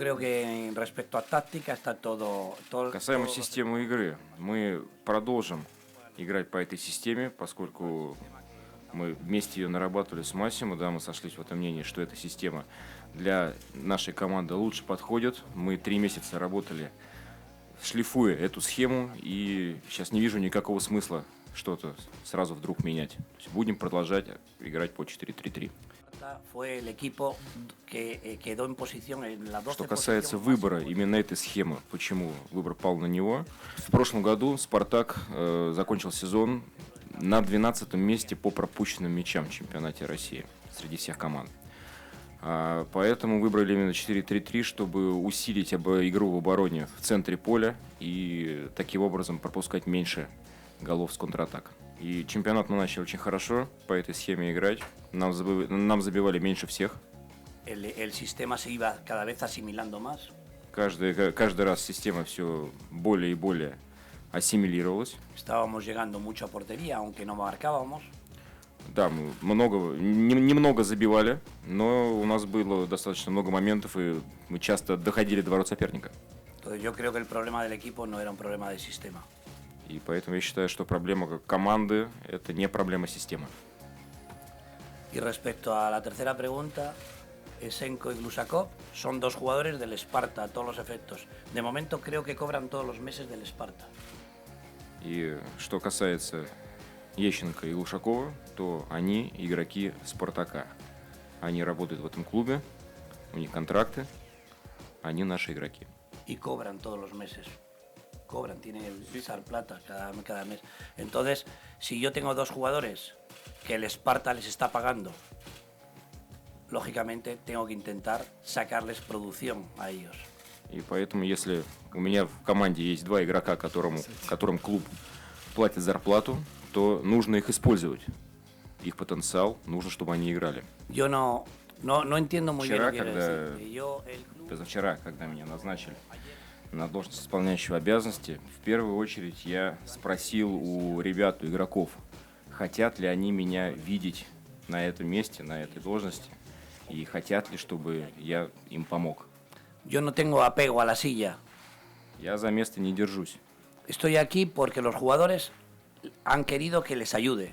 creo que respecto a táctica está todo. Касаемо системы игры, мы продолжим играть по этой системе, поскольку мы вместе ее нарабатывали с Массимо, да, мы сошлись в этом мнении, что эта система для нашей команды лучше подходит. Мы 3 месяца работали, шлифуя эту схему, и сейчас не вижу никакого смысла что-то сразу вдруг менять. То есть будем продолжать играть по 4-3-3. Что касается выбора именно этой схемы, почему выбор пал на него. В прошлом году «Спартак» закончил сезон на 12-м месте по пропущенным мячам в чемпионате России среди всех команд. Поэтому выбрали именно 4-3-3, чтобы усилить игру в обороне в центре поля и таким образом пропускать меньше голов с контратак. И чемпионат мы начали очень хорошо по этой схеме играть. Нам забивали меньше всех. Каждый раз система все более и более ассимилировалась. Да, мы немного забивали, но у нас было достаточно много моментов, и мы часто доходили до ворот соперника. И поэтому я считаю, что проблема команды – это не проблема системы. Y respecto a la tercera pregunta, Esenko y Glusakov son dos jugadores del Esparta a todos los efectos. De momento creo que cobran todos los meses del Esparta. И что касается Ещенко и Глушакова, то они игроки Спартака. Они работают в этом клубе, у них контракты, они наши игроки. Y cobran todos los meses. Tienen plata cada mes. Entonces, si yo tengo dos jugadores que el Esparta les está pagando, lógicamente tengo que intentar sacarles producción a ellos. И поэтому, если у меня в команде есть 2 игрока, которым клуб платит зарплату, то нужно их использовать. Их потенциал, нужно, чтобы они играли. Yo no entiendo muy bien lo que quiere decir. Позавчера, когда меня назначили на должность исполняющего обязанности, в первую очередь я спросил у ребят, у игроков, хотят ли они меня видеть на этом месте, на этой должности, и хотят ли, чтобы я им помог. Yo no tengo apego a la silla. Я за место не держусь. Estoy aquí porque los jugadores han querido que les ayude.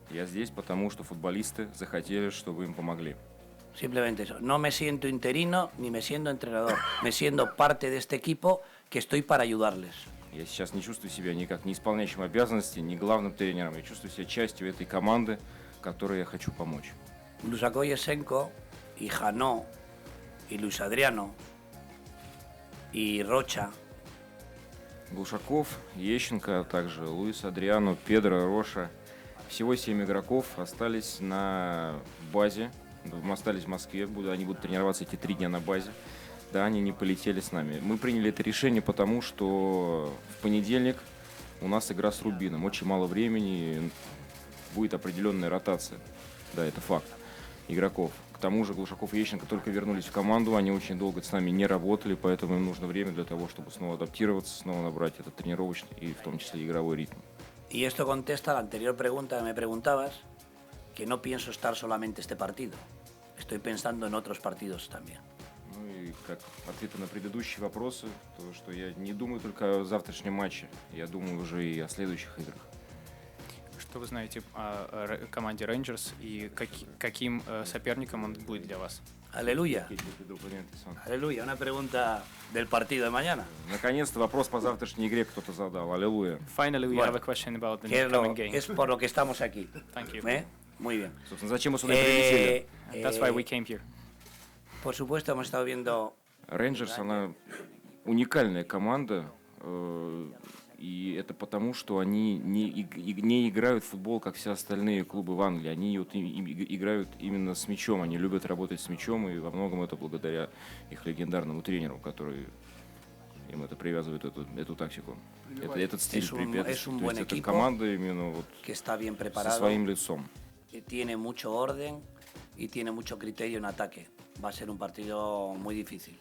Я здесь, потому что футболисты захотели, чтобы им помогли. Simplemente eso. No me siento interino ni me siento entrenador. Me siento parte de este equipo que estoy para ayudarles. Я сейчас не чувствую себя никак ни исполняющим обязанности, ни главным тренером. Я чувствую себя частью этой команды, которой я хочу помочь. Glusakov y Esenko, y Janó, y Luis Adriano, y Rocha. Глушаков, Ещенко, а также Луис Адриано, Педро, Роша. Всего 7 игроков остались на базе. Мы остались в Москве, они будут тренироваться эти 3 дня на базе. Да, они не полетели с нами. Мы приняли это решение, потому что в понедельник у нас игра с Рубином. Очень мало времени, будет определенная ротация. Да, это факт. Игроков. К тому же Глушаков и Ещенко только вернулись в команду, они очень долго с нами не работали, поэтому им нужно время для того, чтобы снова адаптироваться, снова набрать этот тренировочный и в том числе игровой ритм. Y esto contesta a la anterior pregunta que me preguntabas, que no pienso estar solamente este partido. Estoy pensando en otros partidos también. Ну и как ответы на предыдущие вопросы, то что я не думаю только о завтрашнем матче, я думаю уже и о следующих играх. Что вы знаете о команде Rangers и каким соперником он будет для вас? Aleluya. Aleluya, una pregunta del partido de mañana. Наконец-то вопрос по завтрашней игре кто-то задал. Аллилуйя. Finally, we have a question about the coming game. Es por lo que estamos aquí. Thank you. Muy bien. Собственно, зачем мы сюда прилетели? That's why we came here. Por supuesto, hemos estado viendo. Rangers, она уникальная команда, и это потому, что они не играют в футбол, как все остальные клубы в Англии. Они играют именно с мячом, они любят работать с мячом, и во многом это благодаря их легендарному тренеру, который им это привязывает, эту тактику. Этот стиль препятствует. То есть это команда именно вот со своим лицом. Tiene mucho orden y tiene mucho criterio en ataque. Va a ser un partido muy difícil.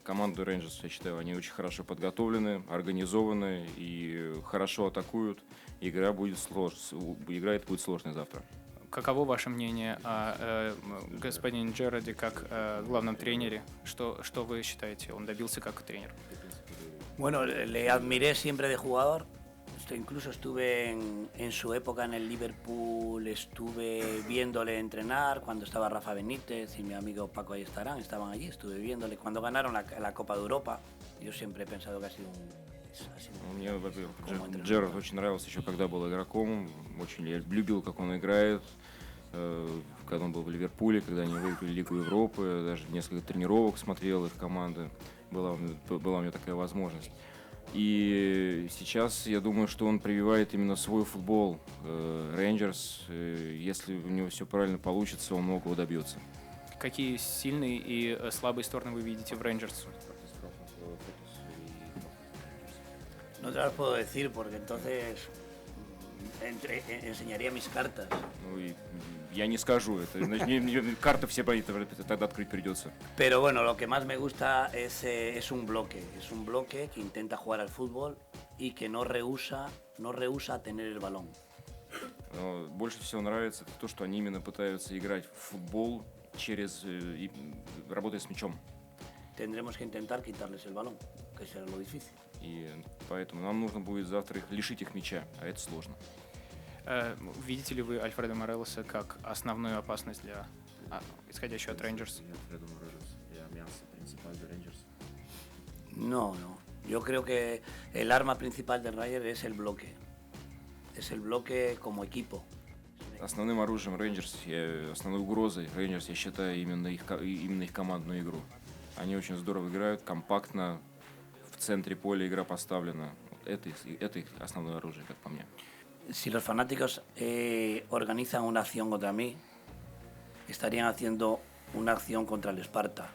Команду Rangers, я считаю, они очень хорошо подготовлены, организованы и хорошо атакуют. Игра будет сложной завтра. каково ваше мнение о господине Джерарде как главном тренере? Что вы считаете, он добился как тренер? Bueno, le admiré siempre de jugador. Incluso estuve en su época en el Liverpool, estuve viéndole entrenar cuando estaba Rafa Benítez y mi amigo Paco Ayestarán, estaban allí, estuve viéndole. Cuando ganaron la Copa de Europa, yo siempre he pensado que ha sido Мне, во-первых, Джерард очень нравился еще когда был игроком, очень я любил, как он играет, когда он был в Ливерпуле, когда они выиграли Лигу Европы, даже несколько тренировок смотрел их команды, была у меня такая возможность. И сейчас я думаю, что он прививает именно свой футбол Рейнджерс. Если у него все правильно получится, он многого добьется. Какие сильные и слабые стороны вы видите в Рейнджерс? No te las puedo decir porque entonces enseñaría mis cartas. Ну, и я не скажу это. Карты все тогда открыть придется. Pero bueno, lo que más me gusta es un bloque. Es un bloque que intenta jugar al fútbol y que no rehúsa tener el balón. Но больше всего нравится то, что они именно пытаются играть в футбол работая с мячом. Tendremos que intentar quitarles el balón, que será lo difícil. И поэтому нам нужно будет завтра лишить их мяча, а это сложно. Видите ли вы Альфредо Морелоса как основную опасность для исходящую от Рейнджерс? No. Yo creo que el arma principal del Ranger es el bloque. Es el bloque como equipo. Основным оружием Рейнджерс, основной угрозой Рейнджерс, я считаю именно их командную игру. Они очень здорово играют, компактно, в центре поля игра поставлена. Это их основное оружие, как по мне. Si los fanáticos organizan una acción contra mí, estarían haciendo una acción contra el Esparta.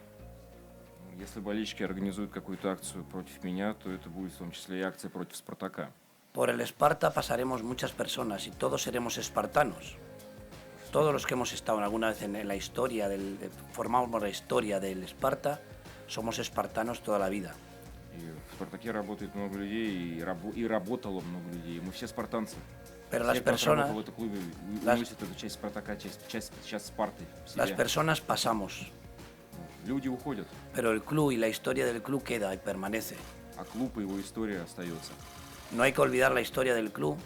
Если болельщики организуют какую-то акцию против меня, то это будет в том числе и акция против Спартака. Por el Esparta pasaremos muchas personas y todos seremos espartanos. Todos los que hemos estado alguna vez en la historia, formamos la historia del Esparta, somos espartanos toda la vida. И в Спартаке работает много людей, и работало много людей. Мы все спартанцы. Pero Все, las кто personas, работал в этом клубе, уносят эту часть Спартака, часть Спарты в себя. las personas pasamos, Люди уходят, pero el club y la historia del club queda y permanece. а клуб и его история остается. No hay que olvidar la historia del club,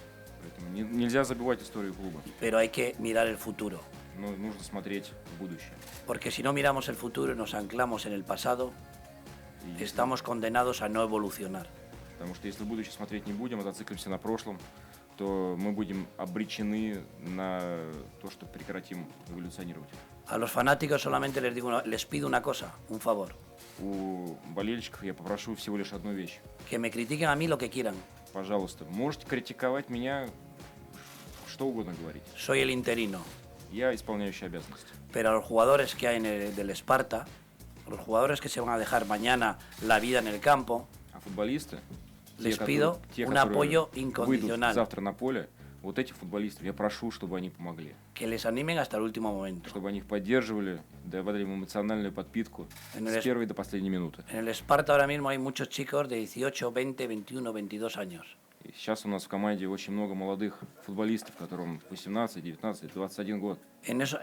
Поэтому нельзя забывать историю клуба. pero hay que mirar el futuro. Но нужно смотреть в будущее. Porque si no miramos el futuro y nos anclamos en el pasado, И estamos condenados a no evolucionar. Потому что если в будущее смотреть не будем, а зациклимся на прошлом, то мы будем обречены на то, что прекратим эволюционировать. A los fanáticos solamente les pido una cosa, un favor. У болельщиков я попрошу всего лишь одну вещь. Que me critiquen a mí lo que quieran. Пожалуйста, можете критиковать меня, что угодно говорить. Soy el interino. Я исполняющий обязанности. Pero a los jugadores que hay del Esparta, los jugadores que se van a dejar mañana la vida en el campo, А футболисты, les pido un apoyo выйдут incondicional. завтра на поле, вот этих футболистов я прошу, чтобы они помогли. Que les animen hasta el último momento. Чтобы они их поддерживали, давали им эмоциональную подпитку с первой до последней минуты. En el Esparta ahora mismo hay muchos chicos de 18, 20, 21, 22 años. И сейчас у нас в команде очень много молодых футболистов, которым 18, 19, 21 год.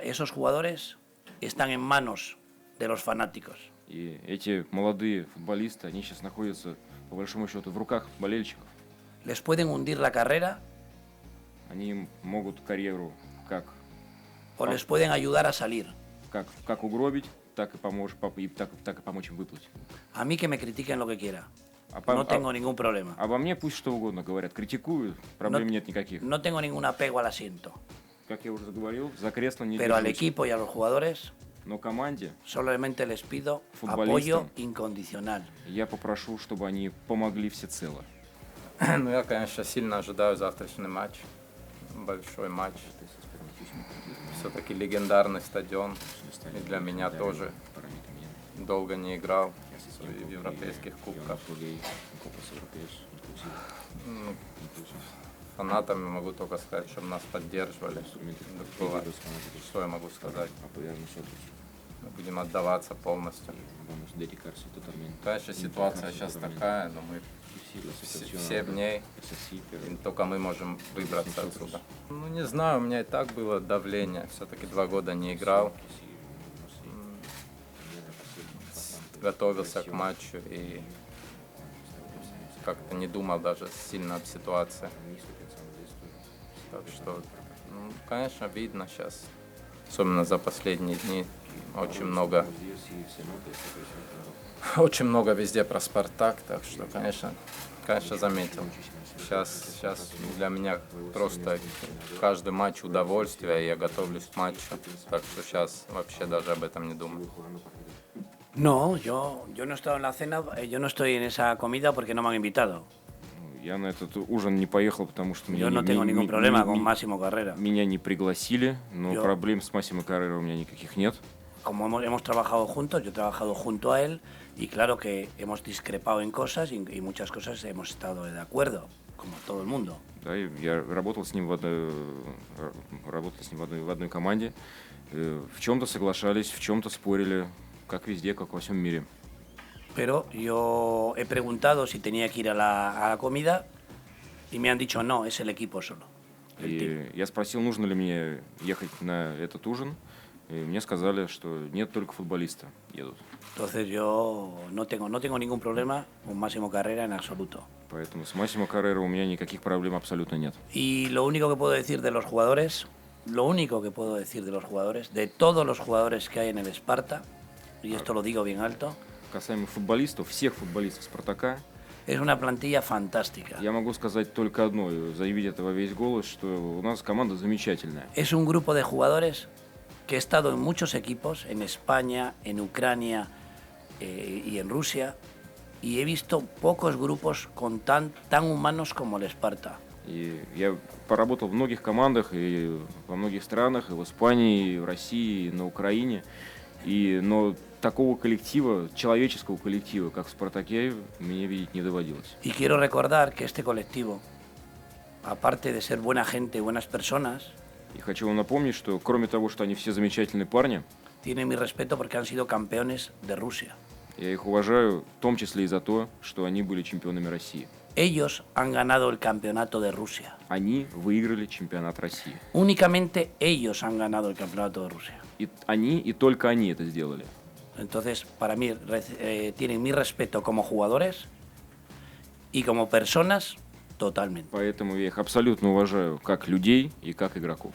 Esos jugadores están en manos de los fanáticos. И эти молодые футболисты, они сейчас находятся, по большому счету, в руках болельщиков. Les pueden hundir la carrera Они могут карьеру как o les pueden ayudar a salir. угробить, так и помочь им выплыть. A mí que me critiquen lo que quiera. А No tengo ningún problema. Обо мне пусть что угодно говорят, критикуют, проблем нет никаких. No tengo ningún apego al asiento. Как я уже говорил, за кресло не Pero al держусь. equipo y a los jugadores Но команде solamente les pido Futbolistas. apoyo incondicional. я попрошу, чтобы они помогли всецело. Ну, я, конечно, сильно ожидаю завтрашний матч. Большой матч. Все-таки легендарный стадион. И для меня тоже. Долго не играл в европейских кубках. Ну, фанатами могу только сказать, чтобы нас поддерживали. Другого, что я могу сказать? Мы будем отдаваться полностью. Конечно, ситуация сейчас такая, но мы 7 дней, и только мы можем выбраться отсюда. Ну, не знаю, у меня и так было давление, все-таки 2 года не играл. Готовился к матчу и как-то не думал даже сильно об ситуации. Так что, ну, конечно, видно сейчас, особенно за последние дни, очень много везде про «Спартак», так что, конечно, заметил. Сейчас для меня просто каждый матч удовольствие, я готовлюсь к матчу, так что сейчас вообще даже об этом не думаю. No, yo no he estado en la cena, yo no estoy en esa comida porque no me han invitado. Я на этот ужин не поехал, потому что Yo no tengo ningún problema con Máximo Carrera. меня не пригласили, но Yo- проблем с Массимо Каррера у меня никаких нет. Como hemos trabajado juntos, yo he trabajado junto a él y claro que hemos discrepado en cosas y muchas cosas hemos estado de acuerdo, como todo el mundo. Да, и я работал с ним в одной команде. В чем-то соглашались, в чем-то спорили, как везде, как во всем мире. Pero yo he preguntado si tenía que ir a la comida y me han dicho no, es el equipo solo. El team. И я спросил, нужно ли мне ехать на этот ужин. И мне сказали, что нет, только футболисты едут. Entonces yo no tengo ningún problema con Máximo Carrera en absoluto. Поэтому с Массимо Каррера у меня никаких проблем абсолютно нет. Y lo único que puedo decir de los jugadores, de todos los jugadores que hay en el Esparta, y esto lo digo bien alto, Касаемо футболистов, всех футболистов «Спартака», es una plantilla fantástica. я могу сказать только одно, и заявить это во весь голос, что у нас команда замечательная. Es un grupo de jugadores que he estado en muchos equipos, en España, en Ucrania y en Rusia, y he visto pocos grupos tan humanos como el Esparta. И я поработал в многих командах, и во многих странах, и в Испании, и в России, и на Украине. Но такого коллектива, человеческого коллектива, как в «Спартаке», мне видеть не доводилось. Y quiero recordar que este colectivo, aparte de ser buena gente y buenas personas, И хочу вам напомнить, что кроме того, что они все замечательные парни, tienen mi respeto porque han sido campeones de Rusia. я их уважаю, в том числе и за то, что они были чемпионами России. Ellos han ganado el campeonato de Rusia. Они выиграли чемпионат России. Únicamente ellos han ganado el campeonato de Rusia. И они, и только они это сделали. Entonces, para mí, tienen mi respeto como jugadores y como personas totalmente. Поэтому я их абсолютно уважаю как людей и как игроков.